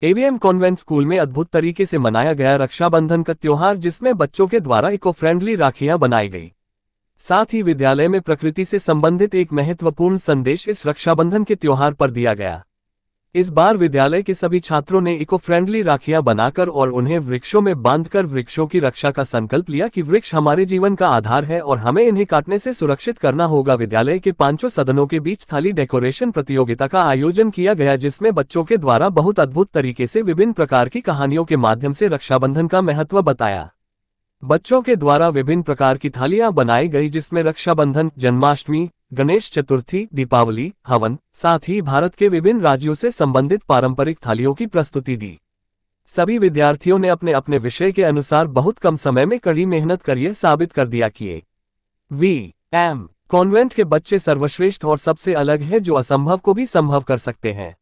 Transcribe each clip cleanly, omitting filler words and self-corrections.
AVM convent school में अद्भुत तरीके से मनाया गया रक्षाबंधन का त्योहार, जिसमें बच्चों के द्वारा इको फ्रेंडली राखियां बनाई गई। साथ ही विद्यालय में प्रकृति से संबंधित एक महत्वपूर्ण संदेश इस रक्षाबंधन के त्योहार पर दिया गया। इस बार विद्यालय के सभी छात्रों ने इको फ्रेंडली राखियां बनाकर और उन्हें वृक्षों में बांधकर वृक्षों की रक्षा का संकल्प लिया कि वृक्ष हमारे जीवन का आधार है और हमें इन्हें काटने से सुरक्षित करना होगा। विद्यालय के 5 सदनों के बीच थाली डेकोरेशन प्रतियोगिता का आयोजन किया गया, जिसमें बच्चों के द्वारा बहुत अद्भुत तरीके से विभिन्न प्रकार की कहानियों के माध्यम से रक्षाबंधन का महत्व बताया। बच्चों के द्वारा विभिन्न प्रकार की थालियां बनाई गई, जिसमें रक्षाबंधन, जन्माष्टमी, गणेश चतुर्थी, दीपावली, हवन, साथ ही भारत के विभिन्न राज्यों से संबंधित पारंपरिक थालियों की प्रस्तुति दी। सभी विद्यार्थियों ने अपने अपने विषय के अनुसार बहुत कम समय में कड़ी मेहनत कर यह साबित कर दिया कि एवीएम कॉन्वेंट के बच्चे सर्वश्रेष्ठ और सबसे अलग हैं, जो असंभव को भी संभव कर सकते हैं।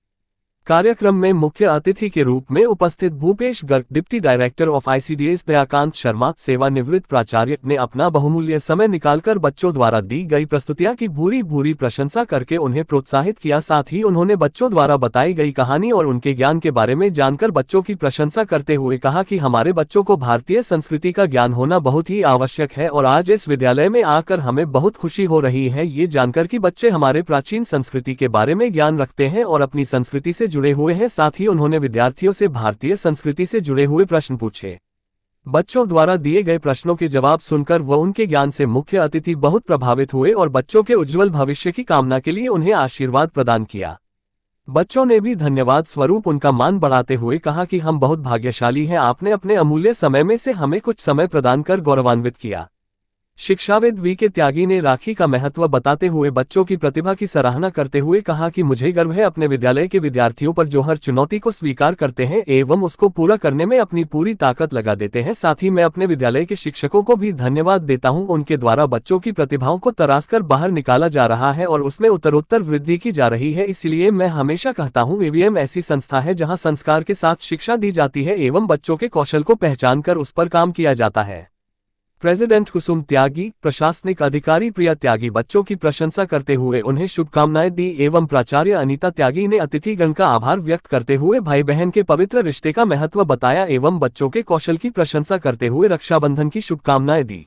कार्यक्रम में मुख्य अतिथि के रूप में उपस्थित Bhupesh Garg, deputy director of ICDS Dayakant Sharma, सेवानिवृत्त प्राचार्य, ने अपना बहुमूल्य समय निकालकर बच्चों द्वारा दी गई प्रस्तुतियां की भूरी भूरी प्रशंसा करके उन्हें प्रोत्साहित किया। साथ ही उन्होंने बच्चों द्वारा बताई गई कहानी और उनके ज्ञान के बारे में जानकर बच्चों की प्रशंसा करते हुए कहा कि हमारे बच्चों को भारतीय संस्कृति का ज्ञान होना बहुत ही आवश्यक है और आज इस विद्यालय में आकर हमें बहुत खुशी हो रही है ये जानकर कि बच्चे हमारे प्राचीन संस्कृति के बारे में ज्ञान रखते हैं और अपनी संस्कृति से जुड़े हुए हैं। साथ ही उन्होंने विद्यार्थियों से भारतीय संस्कृति से जुड़े हुए प्रश्न पूछे। बच्चों द्वारा दिए गए प्रश्नों के जवाब सुनकर व उनके ज्ञान से मुख्य अतिथि बहुत प्रभावित हुए और बच्चों के उज्जवल भविष्य की कामना के लिए उन्हें आशीर्वाद प्रदान किया। बच्चों ने भी धन्यवाद स्वरूप उनका मान बढ़ाते हुए कहा कि हम बहुत भाग्यशाली हैं, आपने अपने अमूल्य समय में से हमें कुछ समय प्रदान कर गौरवान्वित किया। शिक्षाविद वी के त्यागी ने राखी का महत्व बताते हुए बच्चों की प्रतिभा की सराहना करते हुए कहा कि मुझे गर्व है अपने विद्यालय के विद्यार्थियों पर, जो हर चुनौती को स्वीकार करते हैं एवं उसको पूरा करने में अपनी पूरी ताकत लगा देते हैं। साथ ही मैं अपने विद्यालय के शिक्षकों को भी धन्यवाद देता हूं, उनके द्वारा बच्चों की प्रतिभाओं को तराशकर बाहर निकाला जा रहा है और उसमें उत्तरोत्तर वृद्धि की जा रही है। इसलिए मैं हमेशा कहता हूं, एवीएम ऐसी संस्था है जहां संस्कार के साथ शिक्षा दी जाती है एवं बच्चों के कौशल को पहचान कर उस पर काम किया जाता है। प्रेसिडेंट कुसुम त्यागी, प्रशासनिक अधिकारी प्रिया त्यागी बच्चों की प्रशंसा करते हुए उन्हें शुभकामनाएं दी एवं प्राचार्य अनीता त्यागी ने अतिथिगण का आभार व्यक्त करते हुए भाई बहन के पवित्र रिश्ते का महत्व बताया एवं बच्चों के कौशल की प्रशंसा करते हुए रक्षाबंधन की शुभकामनाएं दी।